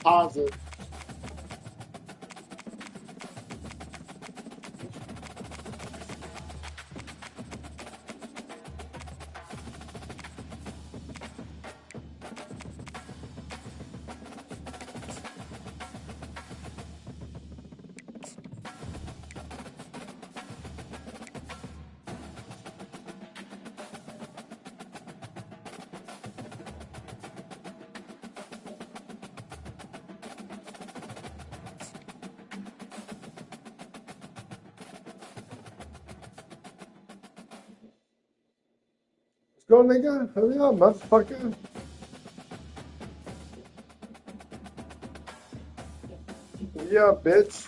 Deposit. Go, nigga. Hurry up, motherfucker. Yeah, bitch.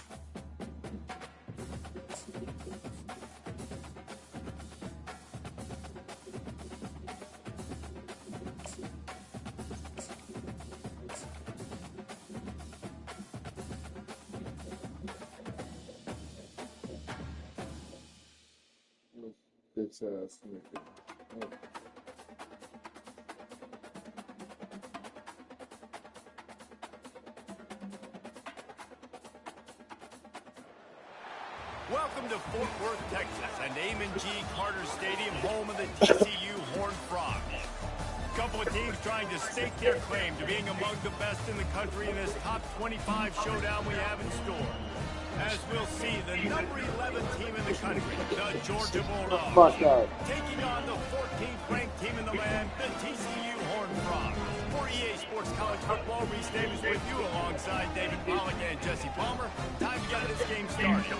Bitch ass nigga. Welcome to Fort Worth, Texas, and Amon G. Carter Stadium, home of the TCU Horned Frogs. A couple of teams trying to stake their claim to being among the best in the country in this top 25 showdown we have in store. As we'll see, the number 11 team in the country, the Georgia Bulldogs, taking on the 14th ranked team in the land, the TCU Horned Frogs. For EA Sports College Football, Reese Davis with you alongside David Pollack and Jesse Palmer. Time to get this game started.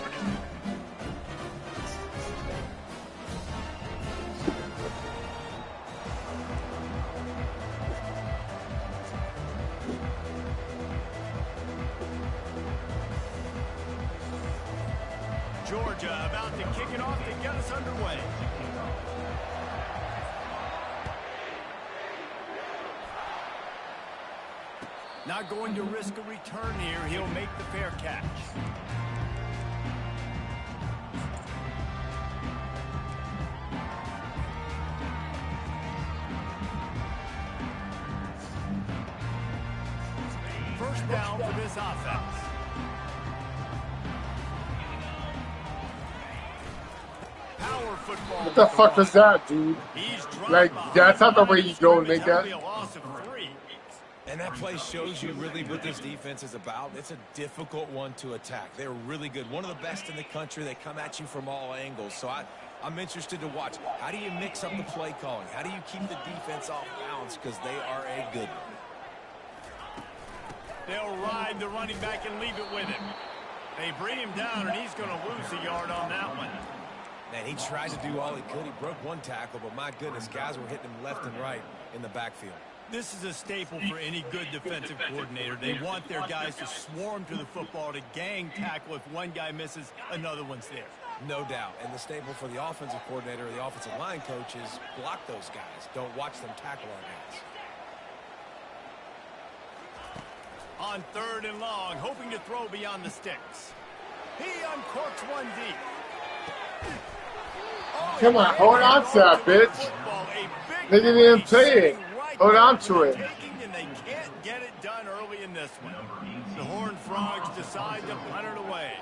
Georgia about to kick it off to get us underway. Not going to risk a return here. He'll make the fair catch. First down for this offense. Power football. What the fuck was that, dude? Like, that's not the way you go, nigga. And that play shows you really what this defense is about. It's a difficult one to attack. They're really good. One of the best in the country. They come at you from all angles. So I'm interested to watch. How do you mix up the play calling? How do you keep the defense off balance? Because they are a good one. They'll ride the running back and leave it with him. They bring him down, and he's going to lose a yard on that one. Man, he tried to do all he could. He broke one tackle, but my goodness, guys were hitting him left and right in the backfield. This is a staple for any good defensive coordinator. They want their guys to swarm to the football, to gang tackle. If one guy misses, another one's there. No doubt. And the staple for the offensive coordinator or the offensive line coach is block those guys. Don't watch them tackle our guys. On 3rd and long, hoping to throw beyond the sticks. He uncorks one deep. Oh, come on, hold on to that, bitch. They didn't even play it. Hold on to it. And they can't get it done early in this one. The Horned Frogs decide to punt it away.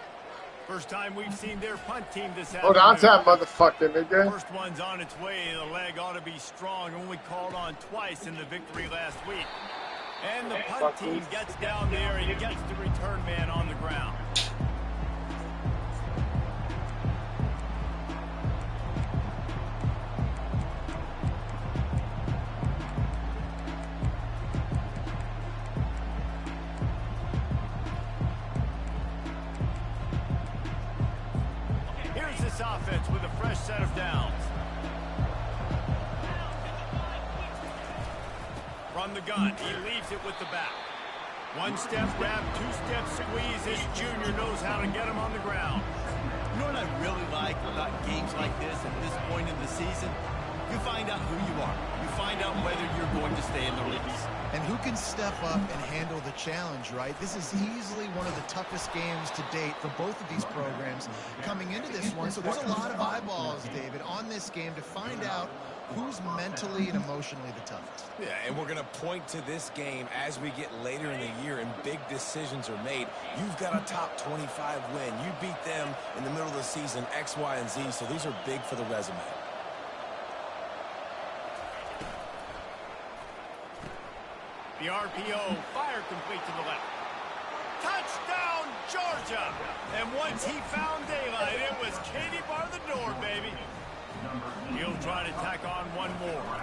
First time we've seen their punt team this afternoon. Hold on to that motherfucker, nigga. First one's on its way. The leg ought to be strong. Only called on twice in the victory last week. And the punt team gets down there and gets the return man on the ground. Here's this offense with a fresh set of downs. From the gun, he leaves it with the back. One step grab, 2-step squeeze. This junior knows how to get him on the ground. You know what I really like about games like this at this point in the season? You find out who you are. You find out whether you're going to stay in the race. And who can step up and handle the challenge, right? This is easily one of the toughest games to date for both of these programs coming into this one. So there's a lot of eyeballs, David, on this game to find out who's mentally and emotionally the toughest. Yeah, and we're going to point to this game as we get later in the year and big decisions are made. You've got a top 25 win. You beat them in the middle of the season, X, Y, and Z, so these are big for the resume. The RPO, fire complete to the left. Touchdown, Georgia! And once he found daylight, it was Katie bar the door, baby. He'll try to tack on one more.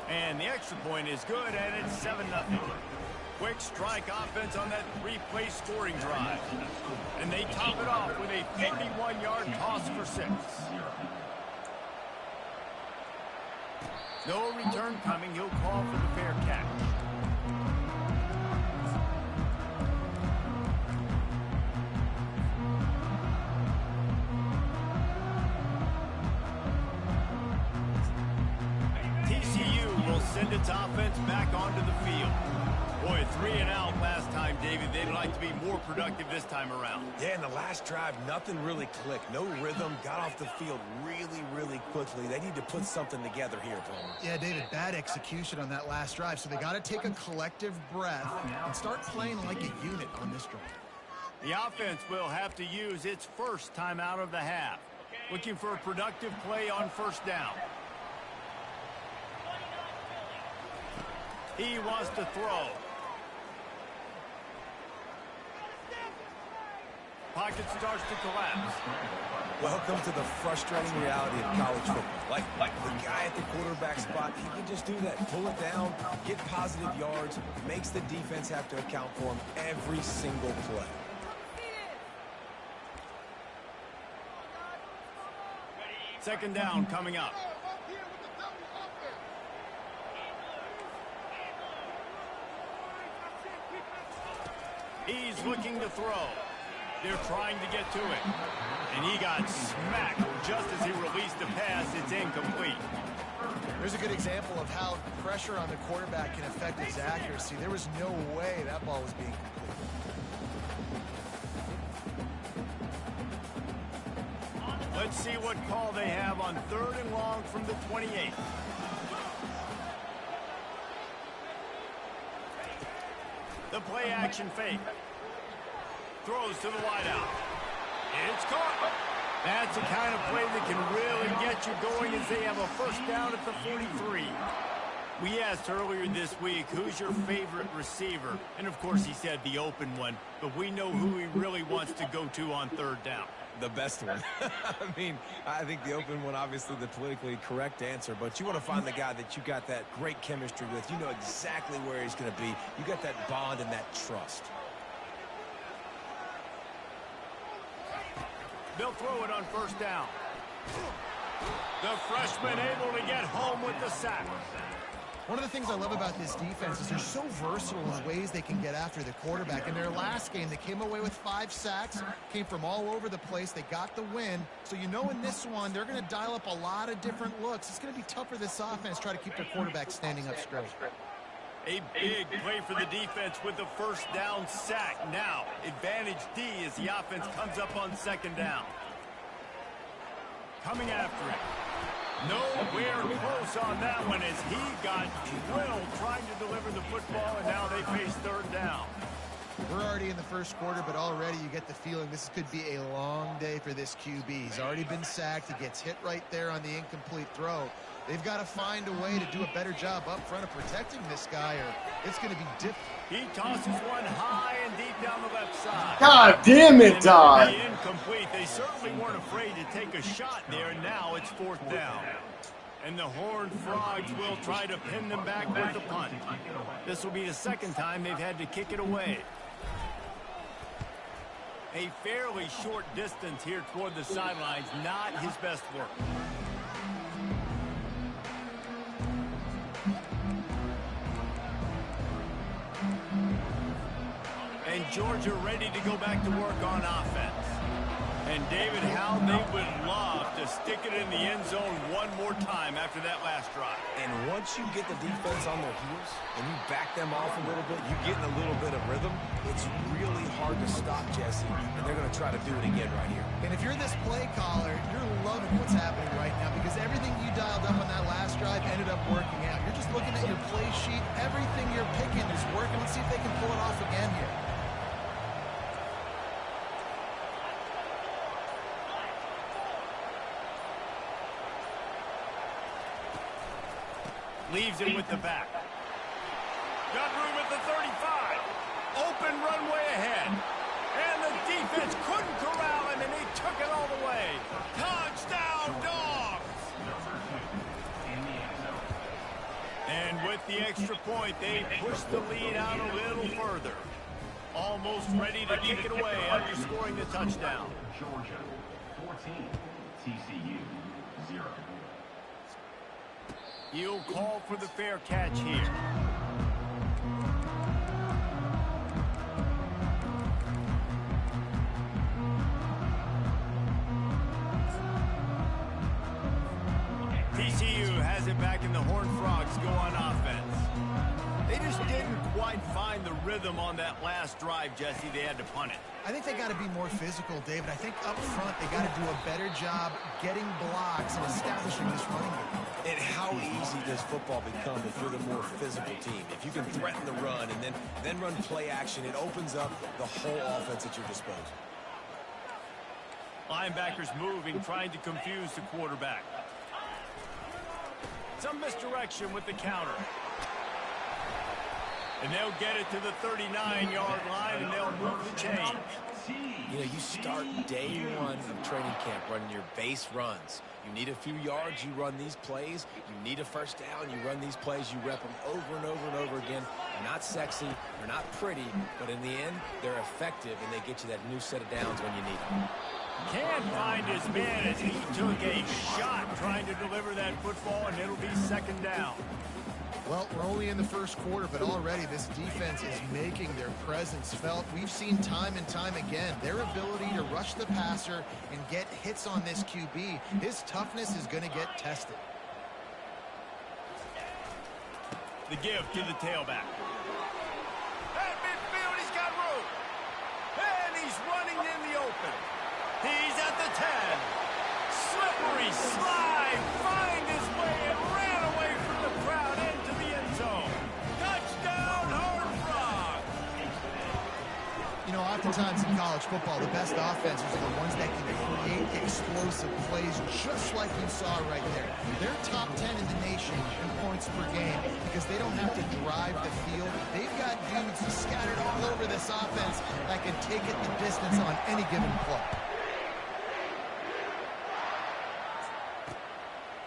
And the extra point is good, and it's 7-0. Quick strike offense on that 3-play scoring drive. And they top it off with a 51-yard toss for 6. No return coming. He'll call for the fair catch. TCU will send its offense back onto the field. Boy, 3 and out last time, David. They'd like to be more productive this time around. Yeah, in the last drive, nothing really clicked. No rhythm, got off the field really quickly. They need to put something together here, Paul. Yeah, David, bad execution on that last drive. So they got to take a collective breath and start playing like a unit on this drive. The offense will have to use its first timeout of the half. Looking for a productive play on first down. He wants to throw. Pocket starts to collapse. Welcome to the frustrating reality of college football. Like the guy at the quarterback spot, he can just do that. Pull it down, get positive yards, makes the defense have to account for him every single play. Second down coming up. He's looking to throw. They're trying to get to it. And he got smacked just as he released the pass. It's incomplete. There's a good example of how pressure on the quarterback can affect his accuracy. There was no way that ball was being complete. Let's see what call they have on 3rd and long from the 28. The play action fake. Throws to the wideout. It's caught. That's the kind of play that can really get you going as they have a first down at the 43. We asked earlier this week, who's your favorite receiver? And, of course, he said the open one. But we know who he really wants to go to on 3rd down. The best one. I mean, I think the open one, obviously the politically correct answer, but you want to find the guy that you got that great chemistry with. You know exactly where he's going to be. You got that bond and that trust. They'll throw it on first down. The freshman able to get home with the sack. One of the things I love about this defense is they're so versatile in the ways they can get after the quarterback. In their last game, they came away with 5 sacks, came from all over the place. They got the win. So you know in this one, they're going to dial up a lot of different looks. It's going to be tough for this offense to try to keep their quarterback standing up straight. A big play for the defense with the first down sack. Now, advantage D as the offense comes up on 2nd down. Coming after it. Nowhere close on that one as he got drilled trying to deliver the football, and now they face 3rd down. We're already in the first quarter, but already you get the feeling this could be a long day for this QB. He's already been sacked. He gets hit right there on the incomplete throw. They've got to find a way to do a better job up front of protecting this guy, or it's going to be difficult. He tosses one high and deep down the left side. God damn it, Todd. Incomplete. They certainly weren't afraid to take a shot there, and now it's 4th down. And the Horned Frogs will try to pin them back with the punt. This will be the 2nd time they've had to kick it away. A fairly short distance here toward the sidelines, not his best work. And Georgia ready to go back to work on offense. And David, how they would love to stick it in the end zone one more time after that last drive. And once you get the defense on their heels and you back them off a little bit, you get in a little bit of rhythm, it's really hard to stop, Jesse, and they're going to try to do it again right here. And if you're this play caller, you're loving what's happening right now because everything you dialed up on that last drive ended up working out. You're just looking at your play sheet. Everything you're picking is working. Let's see if they can pull it off again here. Leaves it with the back. Got room at the 35. Open runway ahead. And the defense couldn't corral him, and he took it all the way. Touchdown, Dogs! And with the extra point, they push the lead out a little further. Almost ready to kick it away after scoring the touchdown. Georgia 14, TCU 0. He'll call for the fair catch here. TCU has it back in the Horned Frogs go on offense. They just didn't quite find the rhythm on that last drive, Jesse. They had to punt it. I think they got to be more physical, David. I think up front they got to do a better job getting blocks and establishing this running game. And how easy does football become if you're the more physical team? If you can threaten the run and then run play action, it opens up the whole offense at your disposal. Linebackers moving, trying to confuse the quarterback. Some misdirection with the counter. And they'll get it to the 39-yard line, and they'll move the chains. You know, you start day one of training camp running your base runs. You need a few yards, you run these plays. You need a first down, you run these plays. You rep them over and over and over again. They're not sexy, they're not pretty, but in the end, they're effective, and they get you that new set of downs when you need them. Can't find his man as he took a shot trying to deliver that football, and it'll be second down. Well, we're only in the first quarter, but already this defense is making their presence felt. We've seen time and time again their ability to rush the passer and get hits on this QB. His toughness is going to get tested. The give to the tailback. At midfield, he's got room. And he's running in the open. He's at the 10. Slippery slide. Find his way and ran away from the crowd into the end zone. Touchdown, Horned Frogs. You know, oftentimes in college football, the best offenses are the ones that can create explosive plays just like you saw right there. They're top 10 in the nation in points per game because they don't have to drive the field. They've got dudes scattered all over this offense that can take it the distance on any given play.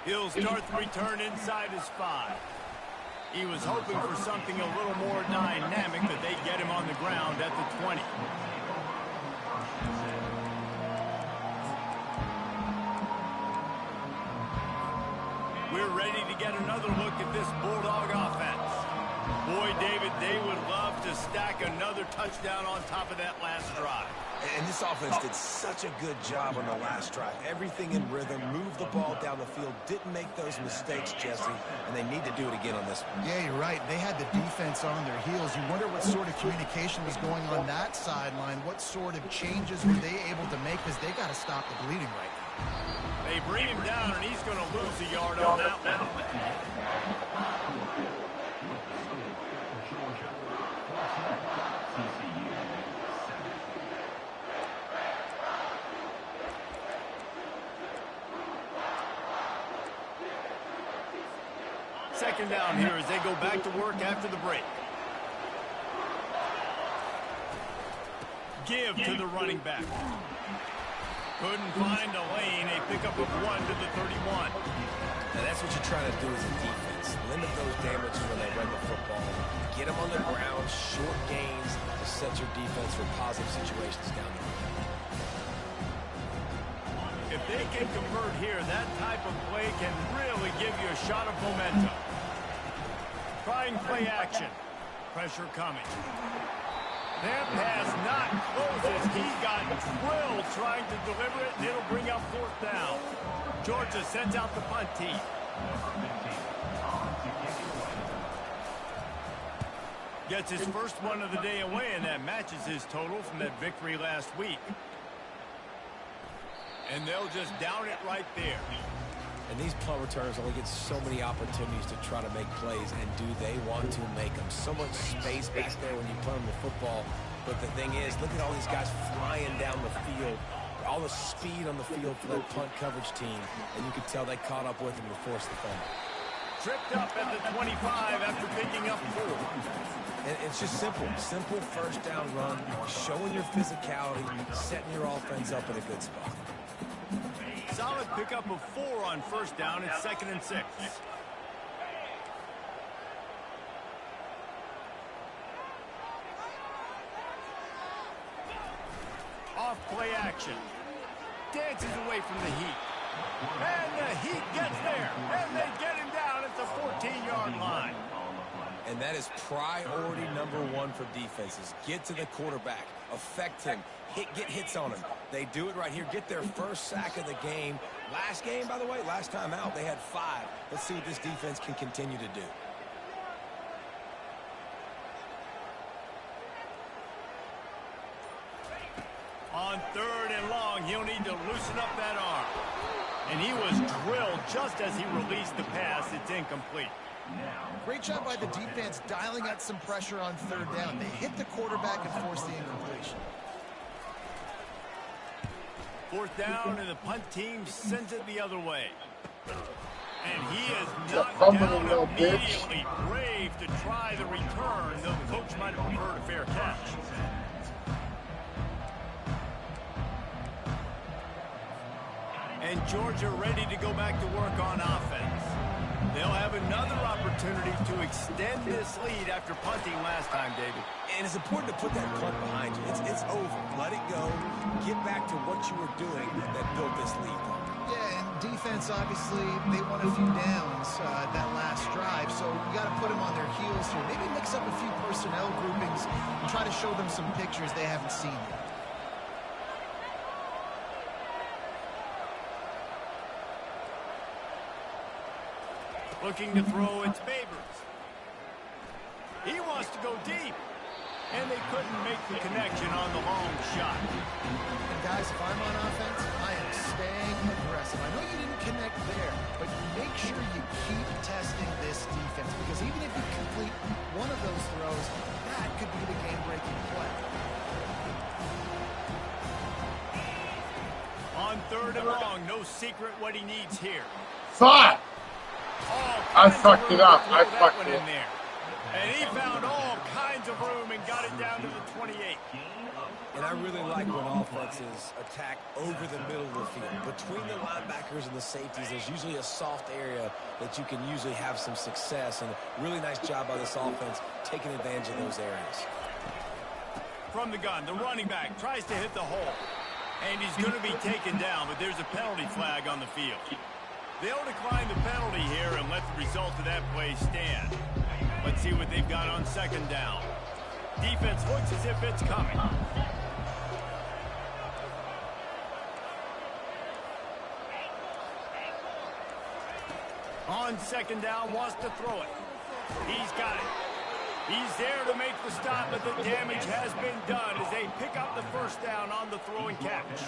He'll start the return inside his 5. He was hoping for something a little more dynamic, but they get him on the ground at the 20. We're ready to get another look at this Bulldog offense. Boy, David, they would love to stack another touchdown on top of that last drive. And this offense did such a good job on the last drive. Everything in rhythm, moved the ball down the field, didn't make those mistakes, Jesse, and they need to do it again on this one. Yeah, you're right. They had the defense on their heels. You wonder what sort of communication was going on that sideline. What sort of changes were they able to make because they got to stop the bleeding right now. They bring him down, and he's going to lose a yard on that one. Georgia 14, TCU 7. Second down here as they go back to work after the break. Give to the running back. Couldn't find a lane. A pickup of 1 to the 31. Now that's what you're trying to do as a defense. Limit those damages when they run the football. Get them on the ground, short gains to set your defense for positive situations down the road. If they can convert here, that type of play can really give you a shot of momentum. Trying play action. Pressure coming. That pass not closes. He got drilled trying to deliver it, and it'll bring up fourth down. Georgia sends out the punt team. Gets his first one of the day away, and that matches his total from that victory last week. And they'll just down it right there. And these punt returners only get so many opportunities to try to make plays, and do they want to make them? So much space back there when you punt them the football. But the thing is, look at all these guys flying down the field. All the speed on the field for that punt coverage team. And you can tell they caught up with him to force the fumble. Tripped up at the 25 after picking up 4. And it's just simple. Simple first down run, showing your physicality, setting your offense up in a good spot. Solid pickup of 4 on first down. It's 2nd and 6. Off play action. Dances away from the heat. And the heat gets there. And they get him down at the 14-yard line. And that is priority number 1 for defenses. Get to the quarterback. Affect him. Get hits on him. They do it right here. Get their first sack of the game. Last game, by the way, last time out, they had 5. Let's see what this defense can continue to do. On 3rd and long, he'll need to loosen up that arm. And he was drilled just as he released the pass. It's incomplete. Great job by the defense dialing out some pressure on 3rd down. They hit the quarterback and forced the incompletion. 4th down, and the punt team sends it the other way. And he is knocked down immediately. Brave to try the return, though the coach might have preferred a fair catch. And Georgia ready to go back to work on offense. They'll have another opportunity to extend this lead after punting last time, David. And it's important to put that punt behind you. It's over. Let it go. Get back to what you were doing that built this lead. Yeah, and defense, obviously, they won a few downs that last drive, so you got to put them on their heels here. Maybe mix up a few personnel groupings and try to show them some pictures they haven't seen yet. Looking to throw, it's Babers. He wants to go deep. And they couldn't make the connection on the long shot. And guys, if I'm on offense, I am staying aggressive. I know you didn't connect there, but make sure you keep testing this defense, because even if you complete one of those throws, that could be the game-breaking play. On 3rd and long, no secret what he needs here. Fuck! I fucked it up. I fucked it. In there. And he found all kinds of room and got it down to the 28. And I really like when offenses attack over the middle of the field. Between the linebackers and the safeties, there's usually a soft area that you can usually have some success. And a really nice job by this offense taking advantage of those areas. From the gun, the running back tries to hit the hole. And he's going to be taken down, but there's a penalty flag on the field. They'll decline the penalty here and let the result of that play stand. Let's see what they've got on 2nd down. Defense looks as if it's coming. On 2nd down, wants to throw it. He's got it. He's there to make the stop, but the damage has been done as they pick up the first down on the throw and catch.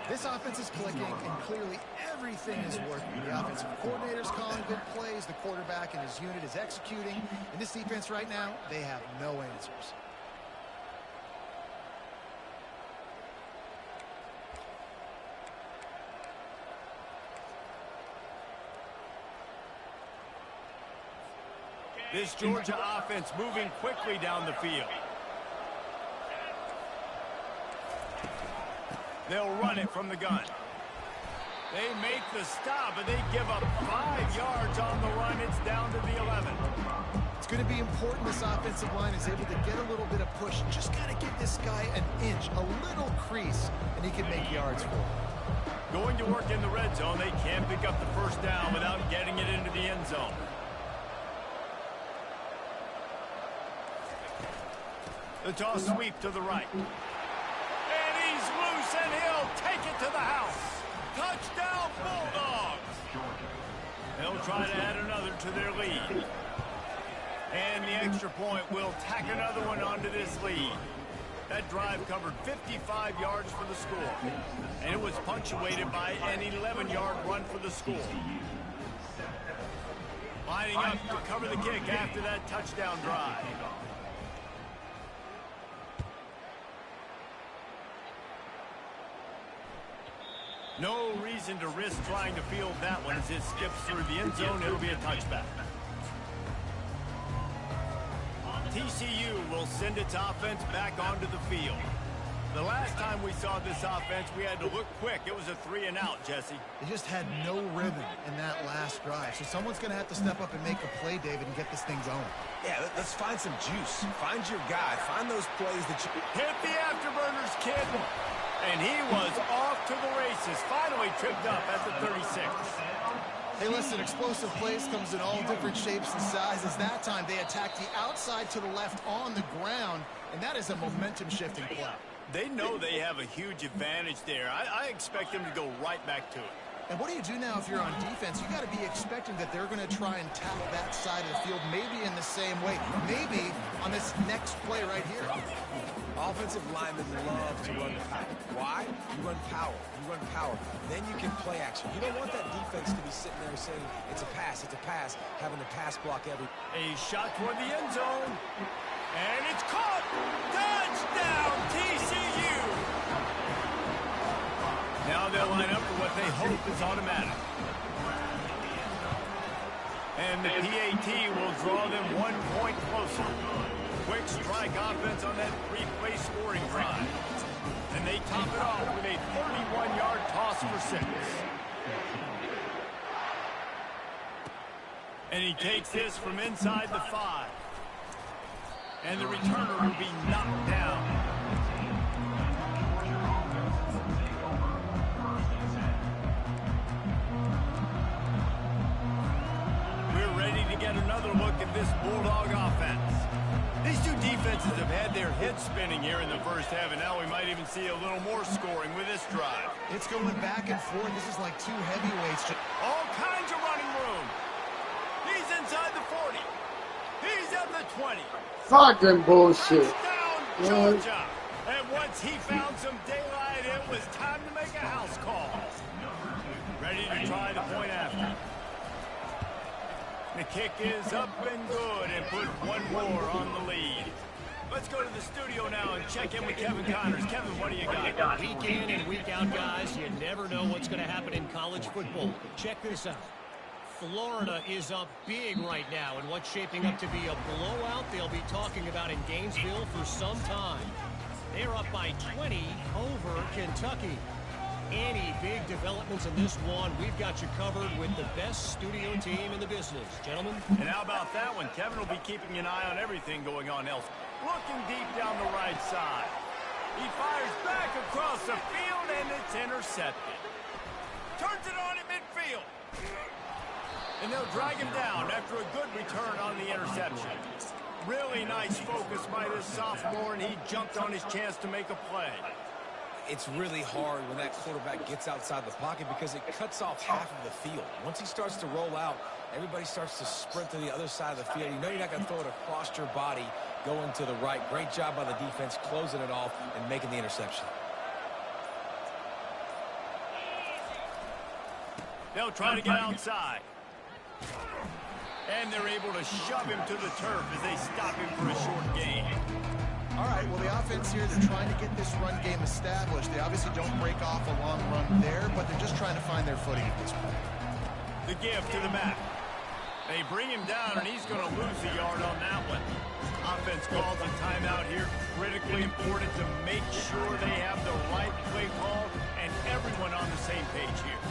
This offense is clicking, and clearly everything is working. The offensive coordinator's calling good plays. The quarterback and his unit is executing. In this defense right now, they have no answers. This Georgia offense moving quickly down the field. They'll run it from the gun. They make the stop, but they give up 5 yards on the run. It's down to the 11. It's going to be important this offensive line is able to get a little bit of push. Just got to give this guy an inch, a little crease, and he can make yards for him. Going to work in the red zone. They can't pick up the first down without getting it into the end zone. The toss sweep to the right. And he's loose, and he'll take it to the house. Touchdown, Bulldogs. They'll try to add another to their lead. And the extra point will tack another one onto this lead. That drive covered 55 yards for the score. And it was punctuated by an 11-yard run for the score. Lining up to cover the kick after that touchdown drive. No reason to risk trying to field that one as it skips through the end zone. It'll be a touchback. TCU will send its offense back onto the field. The last time we saw this offense, we had to look quick. It was a 3-and-out, Jesse. They just had no rhythm in that last drive. So someone's going to have to step up and make a play, David, and get this thing going. Yeah, let's find some juice. Find your guy. Find those plays that you... Hit the afterburners, kid. And he was off to the races. Finally tripped up at the 36. Hey, listen, explosive plays comes in all different shapes and sizes. That time, they attacked the outside to the left on the ground, and that is a momentum-shifting play. They know they have a huge advantage there. I expect them to go right back to it. And what do you do now if you're on defense? You got to be expecting that they're going to try and tackle that side of the field, maybe in the same way, maybe on this next play right here. Offensive linemen love to run power. Why? You run power. You run power. Then you can play action. You don't want that defense to be sitting there saying, it's a pass, having to pass block every... A shot toward the end zone. And it's caught. Touchdown, TCU. Now they'll line up for what they hope is automatic. And the PAT will draw them 1 point closer. Quick strike offense on that 3-play scoring drive. And they top it off with a 31-yard toss for 6. And he takes this from inside the 5. And the returner will be knocked down. We're ready to get another look at this Bulldog offense. These two defenses have had their heads spinning here in the first half, and now we might even see a little more scoring with this drive. It's going back and forth. This is like two heavyweights. All kinds of running room. He's inside the 40. He's at the 20. Fucking bullshit. Touchdown, Georgia. And once he found some daylight, it was time to make a house call. Ready to try the point after. The kick is up and good and put one more on the lead. Let's go to the studio now and check in with Kevin Connors. Kevin, what do you got? Week in and week out, guys, you never know what's going to happen in college football. Check this out. Florida is up big right now in what's shaping up to be a blowout they'll be talking about in Gainesville for some time. They're up by 20 over Kentucky. Any big developments in this one, we've got you covered with the best studio team in the business. Gentlemen? And how about that one? Kevin will be keeping an eye on everything going on else. Looking deep down the right side. He fires back across the field, and it's intercepted. Turns it on at midfield. And they'll drag him down after a good return on the interception. Really nice focus by this sophomore, and he jumped on his chance to make a play. It's really hard when that quarterback gets outside the pocket because it cuts off half of the field. Once he starts to roll out, everybody starts to sprint to the other side of the field. You know you're not going to throw it across your body going to the right. Great job by the defense closing it off and making the interception. They'll try to get outside. And they're able to shove him to the turf as they stop him for a short gain. All right, well, the offense here, they're trying to get this run game established. They obviously don't break off a long run there, but they're just trying to find their footing at this point. The give to the back. They bring him down, and he's going to lose a yard on that one. Offense calls a timeout here. Critically important to make sure they have the right play call and everyone on the same page here.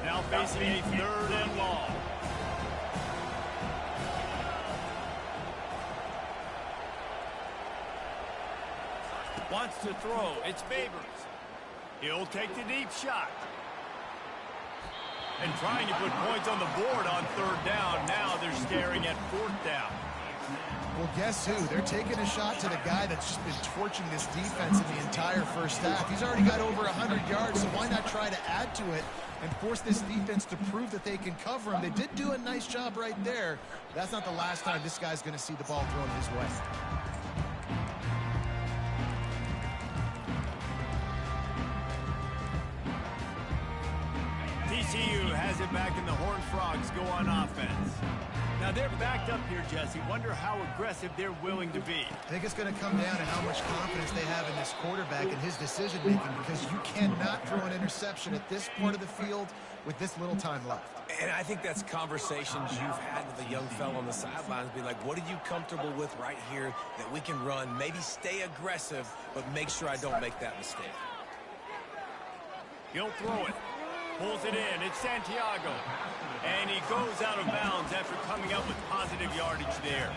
Now facing a 3rd and long. Wants to throw. It's Babers. He'll take the deep shot. And trying to put points on the board on 3rd down. Now they're staring at 4th down. Well, guess who? They're taking a shot to the guy that's just been torching this defense in the entire first half. He's already got over 100 yards, so why not try to add to it and force this defense to prove that they can cover him? They did do a nice job right there. That's not the last time this guy's going to see the ball thrown his way. TCU has it back, and the Horned Frogs go on offense. Now they're backed up here, Jesse. Wonder how aggressive they're willing to be. I think it's going to come down to how much confidence they have in this quarterback and his decision-making, because you cannot throw an interception at this part of the field with this little time left. And I think that's conversations you've had with a young fellow on the sidelines. Be like, what are you comfortable with right here that we can run? Maybe stay aggressive, but make sure I don't make that mistake. He'll throw it. Pulls it in. It's Santiago. And he goes out of bounds after coming up with positive yardage there.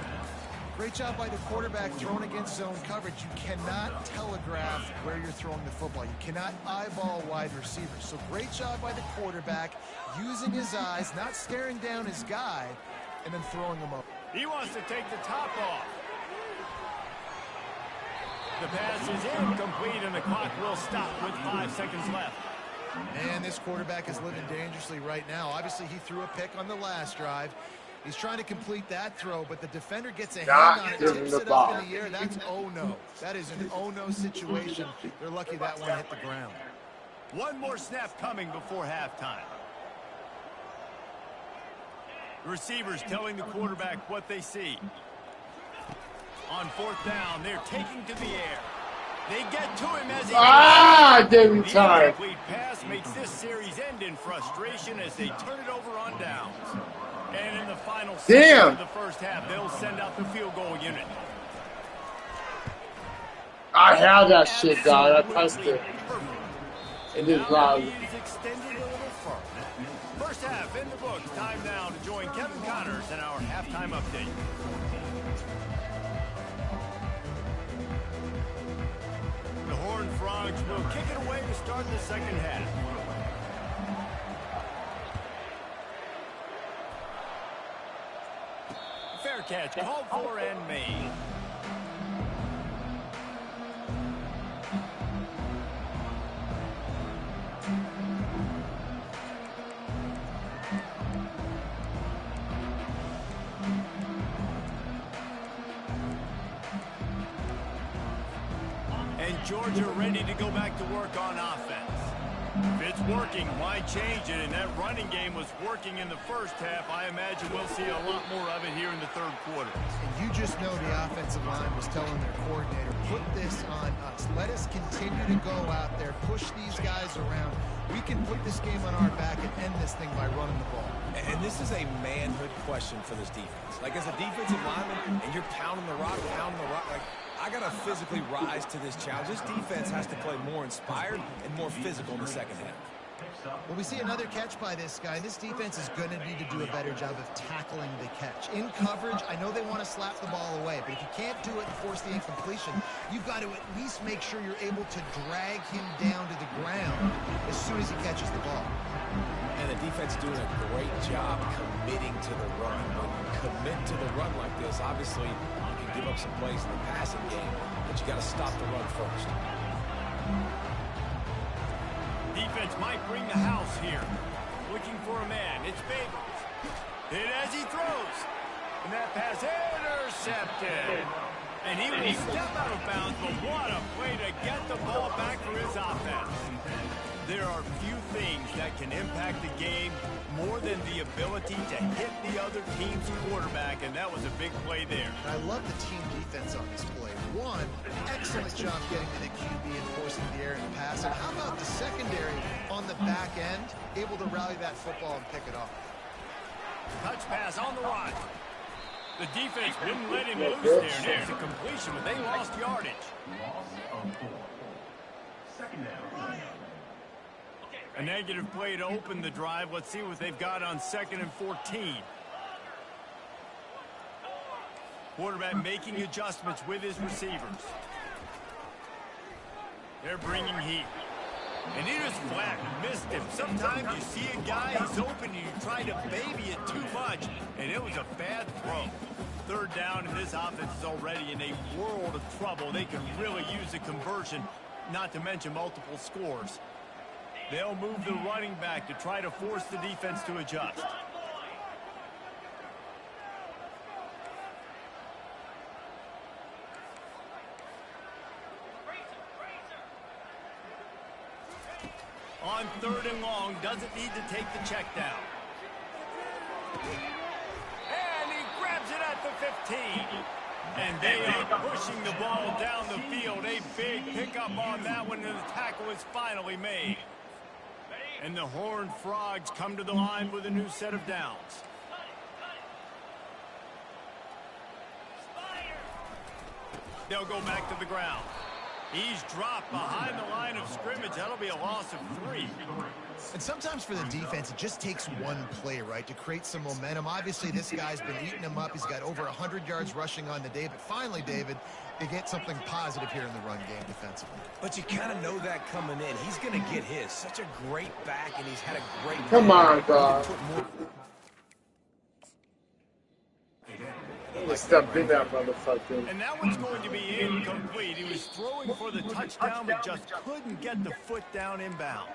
Great job by the quarterback throwing against zone coverage. You cannot telegraph where you're throwing the football. You cannot eyeball wide receivers. So great job by the quarterback using his eyes, not staring down his guy, and then throwing him up. He wants to take the top off. The pass is incomplete, and the clock will stop with 5 seconds left. And this quarterback is living dangerously right now. Obviously, he threw a pick on the last drive. He's trying to complete that throw, but the defender gets a hand on it, tips it up in the air. That's oh-no. That is an oh-no situation. They're lucky that one hit the ground. One more snap coming before halftime. The receivers telling the quarterback what they see. On 4th down, they're taking to the air. They get to him as he didn't time. The incomplete pass makes this series end in frustration as they turn it over on downs. And in the final seconds of the first half, they'll send out the field goal unit. I had that shit, dog. I pressed it. It is loud. Extended a little further. First half in the books. Time now to join Kevin Connors in our halftime update. The Horned Frogs will kick it away to start the second half. Fair catch called for and made. And Georgia ready to go back to work on offense. If it's working, why change it? And that running game was working in the first half. I imagine we'll see a lot more of it here in the third quarter. And you just know the offensive line was telling their coordinator, put this on us. Let us continue to go out there, push these guys around. We can put this game on our back and end this thing by running the ball. And this is a manhood question for this defense. Like, as a defensive lineman, and you're pounding the rock, like, I got to physically rise to this challenge. This defense has to play more inspired and more physical in the second half. Well, we see another catch by this guy. This defense is going to need to do a better job of tackling the catch. In coverage, I know they want to slap the ball away, but if you can't do it and force the incompletion, you've got to at least make sure you're able to drag him down to the ground as soon as he catches the ball. And the defense doing a great job committing to the run. When you commit to the run like this, obviously you can give up some plays in the passing game, but you got to stop the run first. Defense might bring the house here. Looking for a man. It's Babers. Hit as he throws. And that pass intercepted. And he will step out of bounds, but what a play to get the ball back for his offense. There are few things that can impact the game more than the ability to hit the other team's quarterback, and that was a big play there. I love the team defense on this play. One, excellent job getting to the QB and forcing the air and pass. And how about the secondary on the back end, able to rally that football and pick it off? Touch pass on the run. The defense wouldn't let him loose there. There's a completion, but they lost yardage. Loss of 4. Second down. A negative play to open the drive. Let's see what they've got on 2nd and 14. Quarterback making adjustments with his receivers. They're bringing heat. And he just flat missed him. Sometimes you see a guy, he's open, and you try to baby it too much, and it was a bad throw. Third down, and this offense is already in a world of trouble. They can really use a conversion, not to mention multiple scores. They'll move the running back to try to force the defense to adjust. On third and long, doesn't need to take the check down. And he grabs it at the 15. And they are pushing the ball down the field. A big pickup on that one, and the tackle is finally made. And the Horned Frogs come to the line with a new set of downs. They'll go back to the ground. He's dropped behind the line of scrimmage. That'll be a loss of 3. And sometimes for the defense, it just takes one play, right, to create some momentum. Obviously, this guy's been eating him up. He's got over 100 yards rushing on the day. But finally, David, they get something positive here in the run game defensively. But you kind of know that coming in. He's going to get his. Such a great back, and he's had a great Come day. on, dog. Step in that motherfucker. And that one's going to be incomplete. He was throwing for the touchdown, but just couldn't get the foot down inbounds.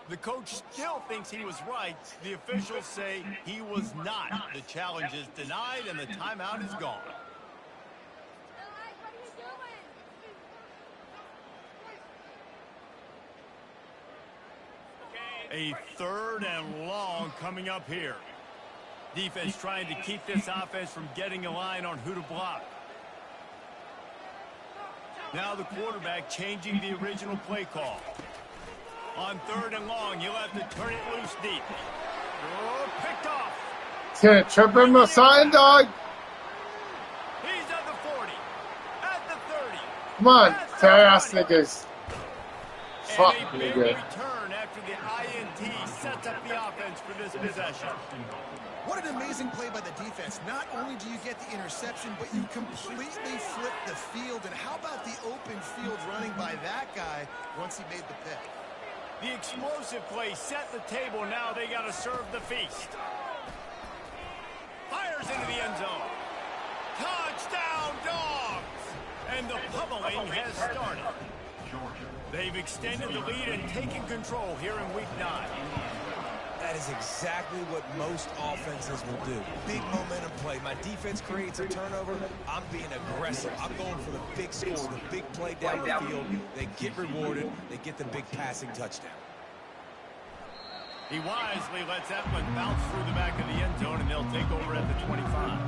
The coach still thinks he was right. The officials say he was not. The challenge is denied, and the timeout is gone. A third and long coming up here. Defense trying to keep this offense from getting a line on who to block. Now the quarterback changing the original play call. On third and long, you'll have to turn it loose deep. Oh, picked off. Can't trip him or something, dog. He's at the 40. At the 30. Come on, ass niggas. Fuck, And a big nigga. return after the INT sets up the offense for this possession. What an amazing play by the defense. Not only do you get the interception, but you completely flip the field. And how about the open field running by that guy once he made the pick? The explosive play set the table. Now they got to serve the feast. Fires into the end zone. Touchdown, Dogs! And the pummeling has started. They've extended the lead and taken control here in Week 9. That is exactly what most offenses will do. Big momentum play. My defense creates a turnover. I'm being aggressive. I'm going for the big score, the big play down the field. They get rewarded. They get the big passing touchdown. He wisely lets that one bounce through the back of the end zone, and they'll take over at the 25.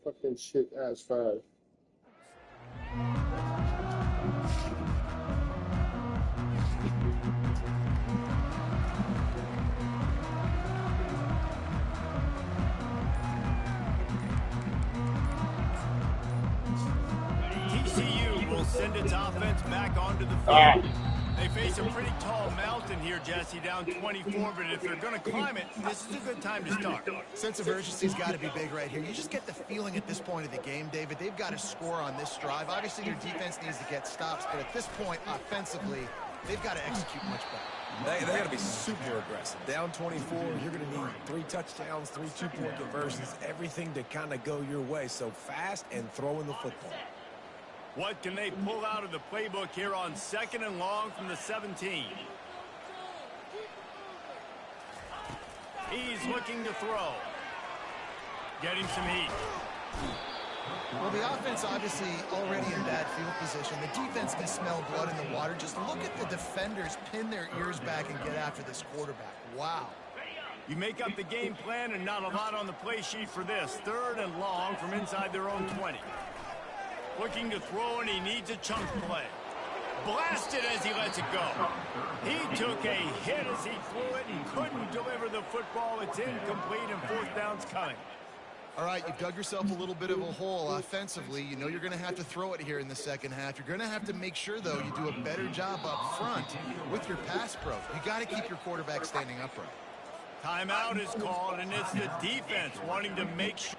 Fucking shit ass fast. TCU will send its offense back onto the field. They face a pretty tall mountain here, Jesse, down 24, but if they're going to climb it, this is a good time to start. Sense of urgency's got to be big right here. You just get the feeling at this point of the game, David, they've got to score on this drive. Obviously, their defense needs to get stops, but at this point, offensively, they've got to execute much better. They got to be super aggressive. Down 24, you're going to need 3 touchdowns, 3 two-point conversions, everything to kind of go your way. So fast and throwing the football. What can they pull out of the playbook here on 2nd and long from the 17? He's looking to throw. Getting some heat. Well, the offense obviously already in bad field position. The defense can smell blood in the water. Just look at the defenders pin their ears back and get after this quarterback. Wow. You make up the game plan and not a lot on the play sheet for this. 3rd and long from inside their own 20. Looking to throw, and he needs a chunk play. Blasted as he lets it go. He took a hit as he threw it and couldn't deliver the football. It's incomplete, and 4th down's coming. All right, you've dug yourself a little bit of a hole offensively. You know you're going to have to throw it here in the second half. You're going to have to make sure, though, you do a better job up front with your pass pro. You got to keep your quarterback standing upright. Timeout is called, and it's the defense wanting to make sure.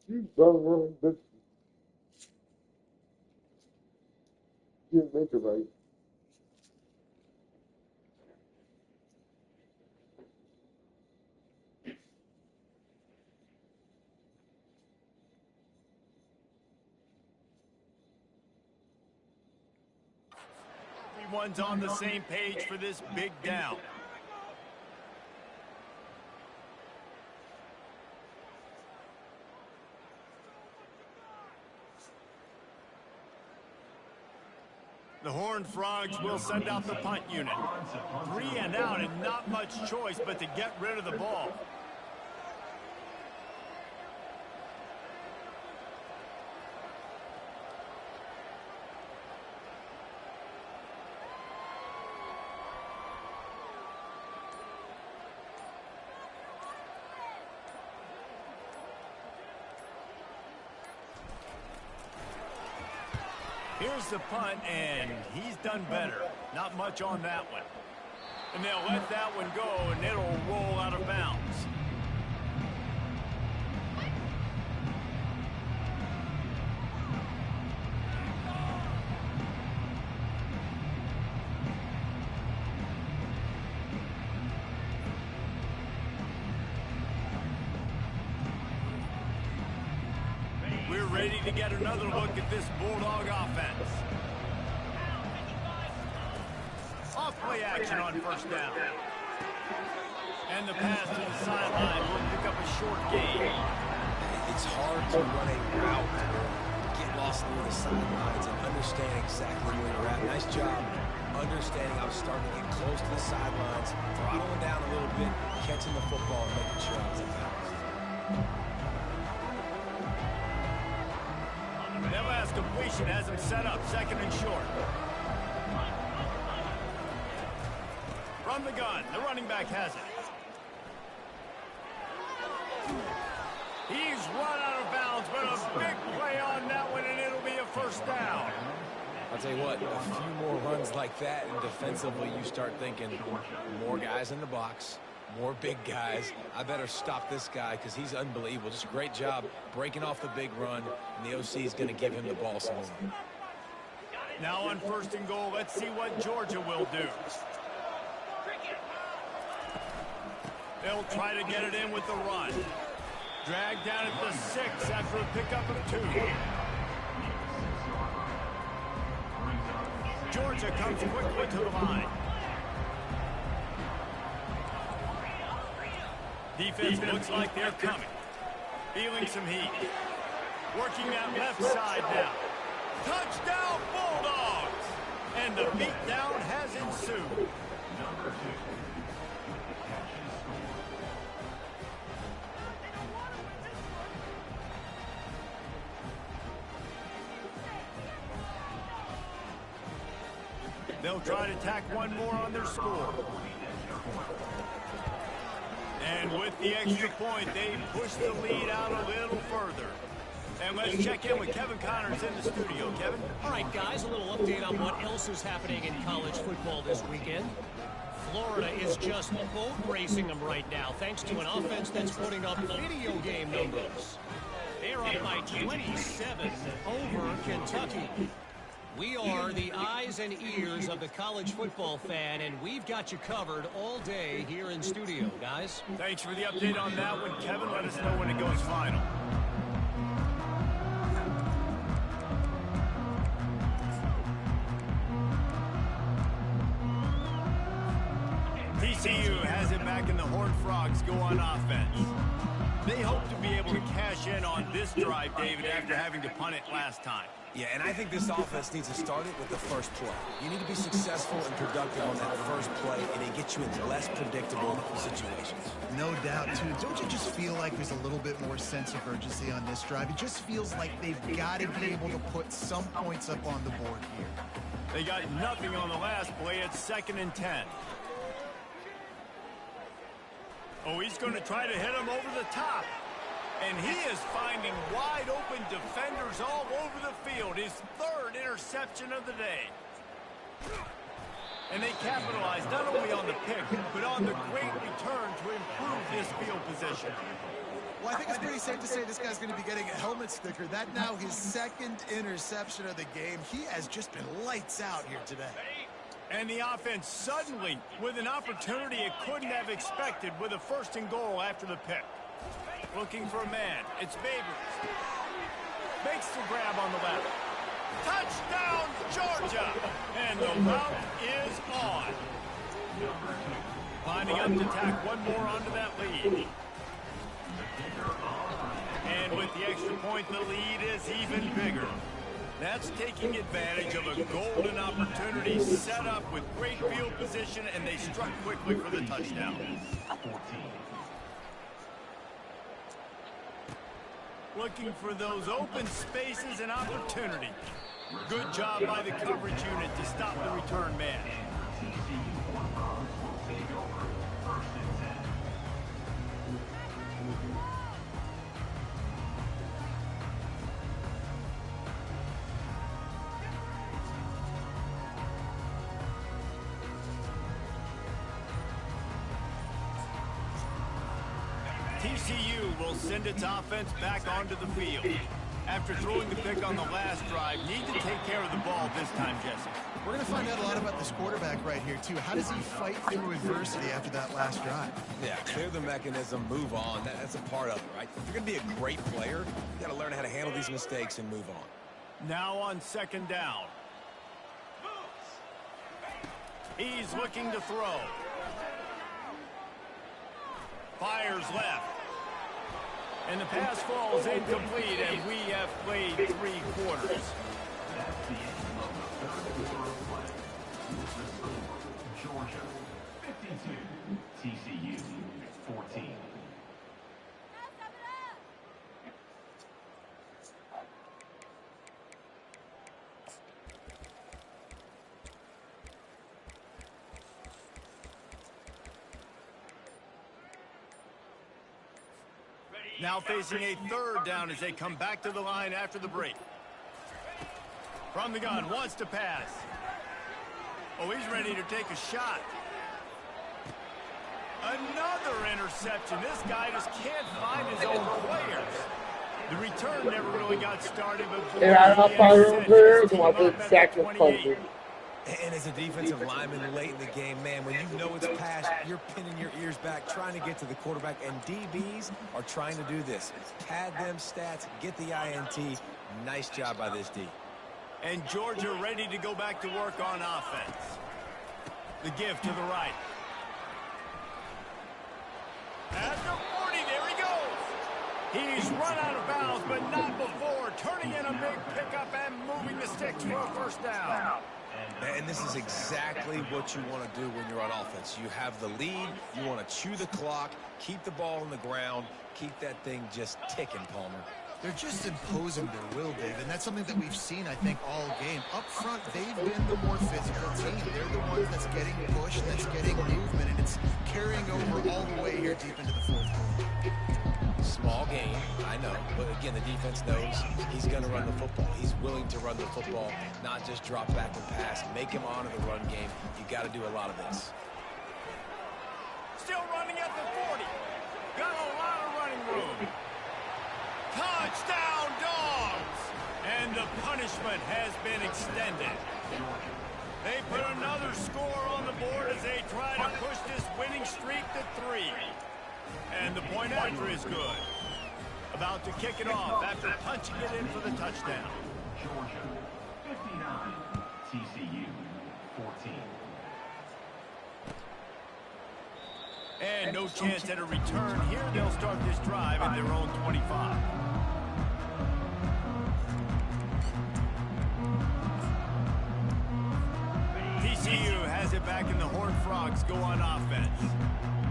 You bum bitch. You didn't make it right. Everyone's on the same page for this big down. The Horned Frogs will send out the punt unit. 3 and out, and not much choice but to get rid of the ball. Here's the punt, and he's done better. Not much on that one. And they'll let that one go, and it'll roll out of bounds. We're ready to get another look at this Bulldog offense. Off-play action on 1st down. And the pass to the sideline will pick up a short gain. It's hard to run a route or get lost near the sidelines and understand exactly where you're at. Nice job understanding I was starting to get close to the sidelines, throttling down a little bit, catching the football and making sure I was in bounds. That last completion has him set up 2nd and short. From the gun, the running back has it. He's run out of bounds, but a big play on that one, and it'll be a 1st down. I'll tell you what, a few more runs like that, and defensively you start thinking more guys in the box, more big guys. I better stop this guy because he's unbelievable. Just a great job breaking off the big run, and the OC is going to give him the ball some more. Now on 1st and goal, let's see what Georgia will do. They'll try to get it in with the run. Dragged down at the 6 after a pickup of 2. Georgia comes quickly to the line. Defense looks like they're coming. Feeling some heat. Working that left side now. Touchdown Bulldogs! And the beatdown has ensued. Number 2. They'll try to tack one more on their score. And with the extra point, they push the lead out a little further. And let's check in with Kevin Connors in the studio. Kevin? All right, guys, a little update on what else is happening in college football this weekend. Florida is just boat racing them right now, thanks to an offense that's putting up video game numbers. They're up by 27 over Kentucky. We are the eyes and ears of the college football fan, and we've got you covered all day here in studio, guys. Thanks for the update on that one, Kevin. Let us know when it goes final. TCU has it back, and the Horned Frogs go on offense. They hope to be able to cash in on this drive, David, after having to punt it last time. Yeah, and I think this offense needs to start it with the first play. You need to be successful and productive on that first play, and it gets you in less predictable situations. No doubt, too. Don't you just feel like there's a little bit more sense of urgency on this drive? It just feels like they've got to be able to put some points up on the board here. They got nothing on the last play. It's 2nd and 10. Oh, he's going to try to hit him over the top. And he is finding wide-open defenders all over the field. His 3rd interception of the day. And they capitalized not only on the pick, but on the great return to improve his field position. Well, I think it's pretty safe to say this guy's going to be getting a helmet sticker. That now his 2nd interception of the game. He has just been lights out here today. And the offense suddenly, with an opportunity it couldn't have expected, with a 1st and goal after the pick. Looking for a man. It's Babers. Makes the grab on the left. Touchdown, Georgia! And the route is on. Lining up to tack one more onto that lead. And with the extra point, the lead is even bigger. That's taking advantage of a golden opportunity set up with great field position, and they struck quickly for the touchdown. Looking for those open spaces and opportunity. Good job by the coverage unit to stop the return man. TCU will send its offense back onto the field. After throwing the pick on the last drive, need to take care of the ball this time, Jesse. We're going to find out a lot about this quarterback right here, too. How does he fight through adversity after that last drive? Yeah, clear the mechanism, move on. That's a part of it, right? If you're going to be a great player, you got to learn how to handle these mistakes and move on. Now on 2nd down. He's looking to throw. Fires left. And the pass falls incomplete, and we have played 3 quarters. That's the end of the 3rd quarter play. This is over. Georgia 52, TCU 14. Now facing a 3rd down as they come back to the line after the break. From the gun, wants to pass. Oh, he's ready to take a shot. Another interception. This guy just can't find his own players. The return never really got started, but and as a defensive lineman late in the game, man, when you know it's past, you're pinning your ears back, trying to get to the quarterback, and DBs are trying to do this. Pad them stats, get the INT. Nice job by this D. And Georgia ready to go back to work on offense. The give to the right. At the 40, there he goes. He's run out of bounds, but not before. Turning in a big pickup and moving the sticks for a 1st down. And this is exactly what you want to do when you're on offense. You have the lead. You want to chew the clock, keep the ball on the ground, keep that thing just ticking, Palmer. They're just imposing their will, Dave, and that's something that we've seen, I think, all game. Up front, they've been the more physical team. They're the ones that's getting pushed, that's getting movement, and it's carrying over all the way here deep into the 4th quarter. Small game, I know, but again, the defense knows he's going to run the football. He's willing to run the football, not just drop back and pass, make him honor the run game. You got to do a lot of this. Still running at the 40. Got a lot of running room. Touchdown, Dogs! And the punishment has been extended. They put another score on the board as they try to push this winning streak to 3. And the point after is good. About to kick it off after punching it in for the touchdown. Georgia, 59. TCU, 14. And no chance at a return here. They'll start this drive at their own 25. TCU has it back in the Horned Frogs go on offense.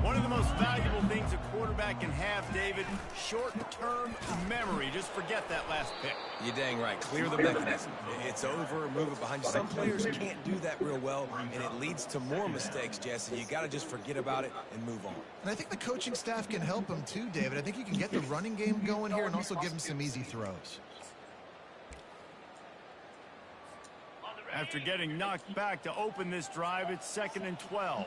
One of the most valuable things a quarterback can have, David, short-term memory. Just forget that last pick. You're dang right. Clear the mechanism. It's over, move it behind you. Some players can't do that real well, and it leads to more mistakes, Jesse. You got to just forget about it and move on. And I think the coaching staff can help him too, David. I think you can get the running game going here and also give him some easy throws. After getting knocked back to open this drive, it's 2nd and 12.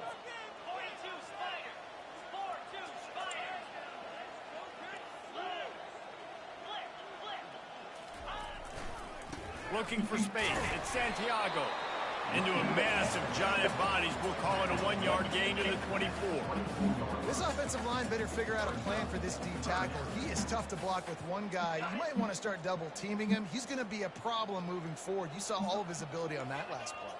Looking for space. It's Santiago. Into a mass of giant bodies. We'll call it a 1-yard gain to the 24. This offensive line better figure out a plan for this D tackle. He is tough to block with one guy. You might want to start double teaming him. He's going to be a problem moving forward. You saw all of his ability on that last play.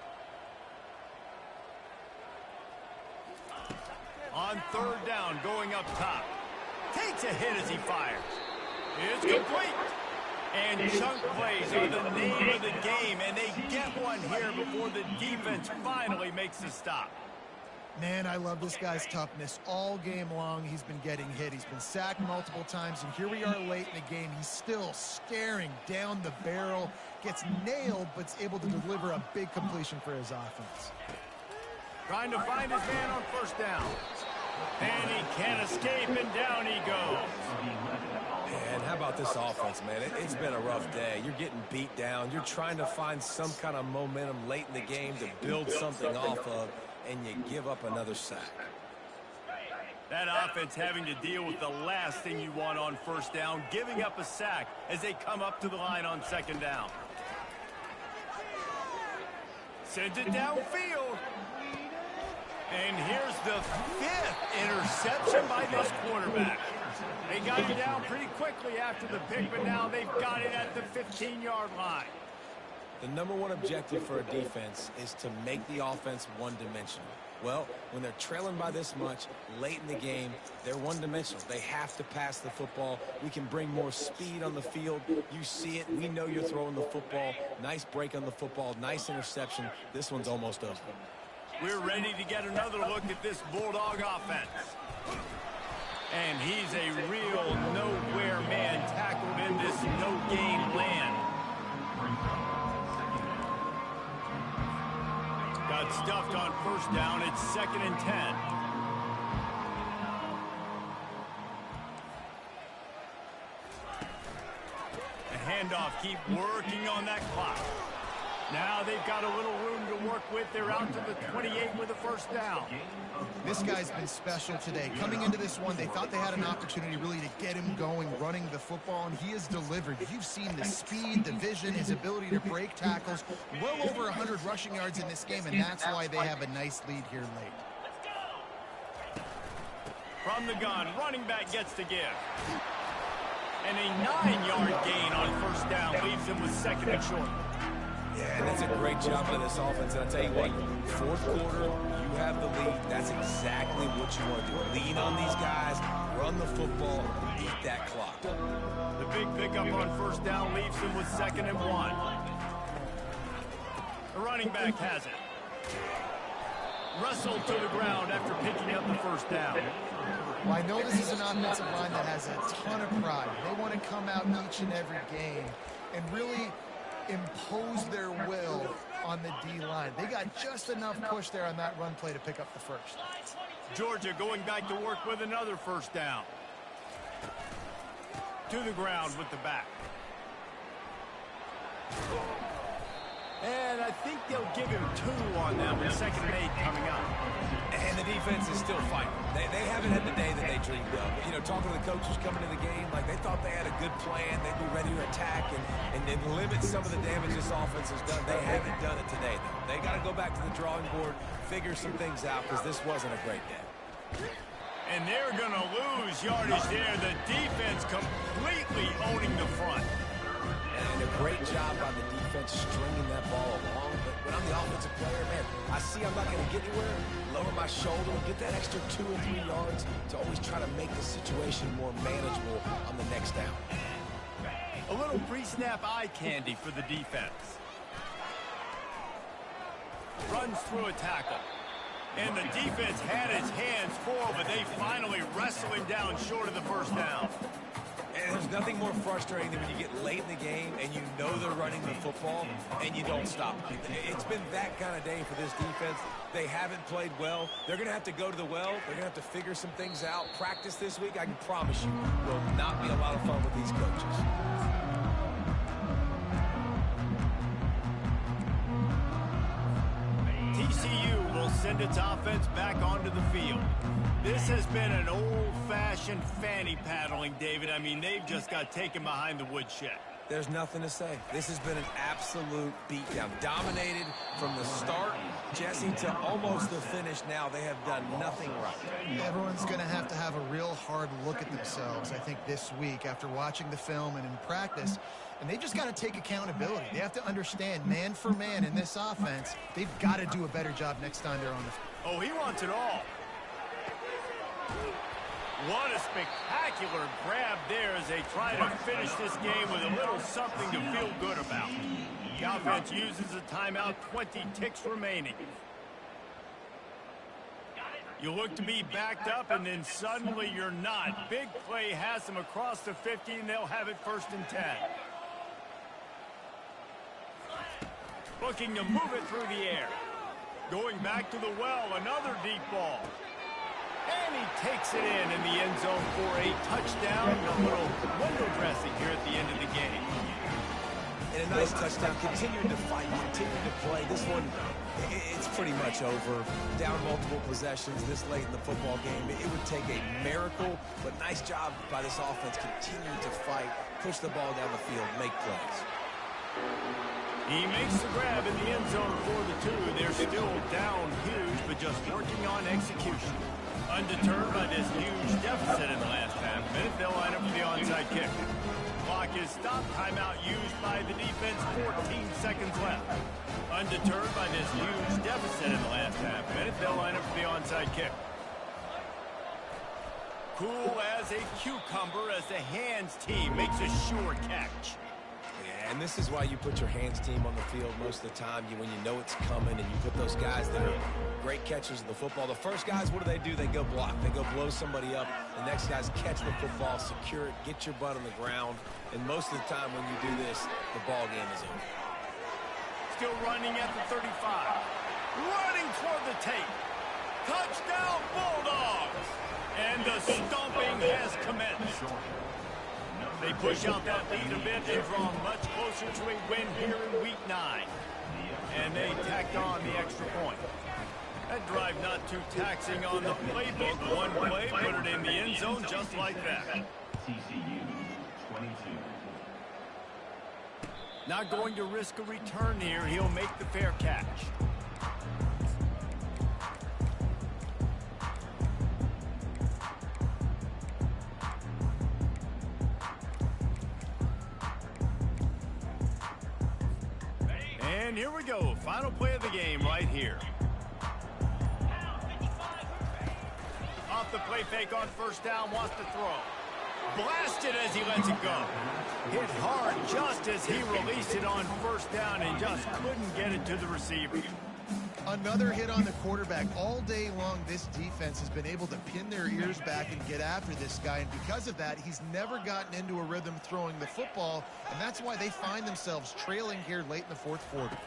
On 3rd down, going up top. Takes a hit as he fires. It's complete. And chunk plays are the name of the game, and they get one here before the defense finally makes the stop. Man, I love this guy's toughness. All game long, he's been getting hit. He's been sacked multiple times, and here we are late in the game. He's still staring down the barrel, gets nailed, but's able to deliver a big completion for his offense. Trying to find his man on 1st down. And he can't escape, and down he goes. And how about this offense, man? It's been a rough day. You're getting beat down. You're trying to find some kind of momentum late in the game to build something off of, and you give up another sack. That offense having to deal with the last thing you want on 1st down, giving up a sack as they come up to the line on 2nd down. Sends it downfield. And here's the 5th interception by this quarterback. They got him down pretty quickly after the pick, but now they've got it at the 15-yard line. The number one objective for a defense is to make the offense one-dimensional. Well, when they're trailing by this much, late in the game, they're one-dimensional. They have to pass the football. We can bring more speed on the field. You see it. We know you're throwing the football. Nice break on the football. Nice interception. This one's almost over. We're ready to get another look at this Bulldog offense. And he's a real nowhere man tackled in this no-gain land. Got stuffed on 1st down. It's 2nd and 10. The handoff, keep working on that clock. Now they've got a little room to work with. They're out to the 28 with a 1st down. This guy's been special today. Coming into this one, they thought they had an opportunity really to get him going, running the football, and he has delivered. You've seen the speed, the vision, his ability to break tackles. Well over 100 rushing yards in this game, and that's why they have a nice lead here late. From the gun, running back gets to give. And a 9-yard gain on 1st down leaves them with 2nd and short. Yeah, and that's a great job by this offense. And I'll tell you what, 4th quarter, you have the lead. That's exactly what you want to do. Lean on these guys, run the football, beat that clock. The big pickup on 1st down leaves them with 2nd and 1. The running back has it. Wrestled to the ground after picking up the 1st down. Well, I know this is an offensive line that has a ton of pride. They want to come out each and every game and really impose their will on the D-line. They got just enough push there on that run play to pick up the 1st. Georgia going back to work with another 1st down. To the ground with the back. And I think they'll give him 2 on that with 2nd and 8 coming up. And they've defense is still fighting. They haven't had the day that they dreamed of. You know, talking to the coaches coming to the game, like they thought they had a good plan. They'd be ready to attack and then limit some of the damage this offense has done. They haven't done it today, though. They got to go back to the drawing board, figure some things out, because this wasn't a great day. And they're going to lose yardage there. The defense completely owning the front. And a great job by the defense stringing that ball along. But when I'm the offensive player, man, I see I'm not going to get anywhere, lower my shoulder, get that extra 2 or 3 yards to always try to make the situation more manageable on the next down. A little pre-snap eye candy for the defense. Runs through a tackle. And the defense had its hands full, but they finally wrestle him down short of the first down. And there's nothing more frustrating than when you get late in the game and you know they're running the football and you don't stop. It's been that kind of day for this defense. They haven't played well. They're going to have to go to the well. They're going to have to figure some things out. Practice this week, I can promise you, will not be a lot of fun with these coaches. TCU will send its offense back onto the field. This has been an old-fashioned fanny paddling, David. I mean, they've just got taken behind the woodshed. There's nothing to say. This has been an absolute beatdown. Dominated from the start, Jesse, to almost the finish now. They have done nothing right. Everyone's going to have a real hard look at themselves, I think, this week after watching the film and in practice. And they just got to take accountability. They have to understand, man for man in this offense, they've got to do a better job next time they're on the field. Oh, he wants it all. What a spectacular grab there as they try to finish this game with a little something to feel good about. The offense uses a timeout, 20 ticks remaining. You look to be backed up, and then suddenly you're not. Big play has them across the 50, and they'll have it 1st and 10. Looking to move it through the air. Going back to the well, another deep ball. And he takes it in the end zone for a touchdown. A little window dressing here at the end of the game. And a nice touchdown. Continuing to fight, continuing to play. This one, it's pretty much over. Down multiple possessions this late in the football game. It would take a miracle, but nice job by this offense continuing to fight, push the ball down the field, make plays. He makes the grab in the end zone for the 2. They're still down huge, but just working on execution. Undeterred by this huge deficit in the last half minute, they'll line up for the onside kick. Clock is stopped. Timeout used by the defense. 14 seconds left. Undeterred by this huge deficit in the last half minute, they'll line up for the onside kick. Cool as a cucumber as the hands team makes a sure catch. And this is why you put your hands team on the field most of the time. When you know it's coming, and you put those guys that are great catchers of the football. The first guys, what do? They go block. They go blow somebody up. The next guys catch the football, secure it, get your butt on the ground. And most of the time when you do this, the ball game is over. Still running at the 35. Running toward the tape. Touchdown Bulldogs! And the stomping has commenced. They push out that lead a bit and draw much closer to a win here in Week 9. And they tacked on the extra point. That drive not too taxing on the playbook. One play, put it in the end zone just like that. TCU 22. Not going to risk a return here. He'll make the fair catch. And here we go. Final play of the game right here. Off the play fake on first down, wants to throw. Blasted as he lets it go. Hit hard just as he released it on first down and just couldn't get it to the receiver. Another hit on the quarterback. All day long, this defense has been able to pin their ears back and get after this guy. And because of that, he's never gotten into a rhythm throwing the football. And that's why they find themselves trailing here late in the 4th quarter.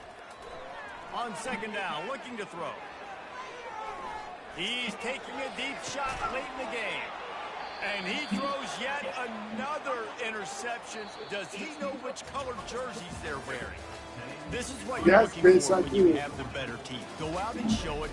On second down, looking to throw. He's taking a deep shot late in the game. And he throws yet another interception. Does he know which colored jerseys they're wearing? This is what you're looking for when you have the better team. Go out and show it.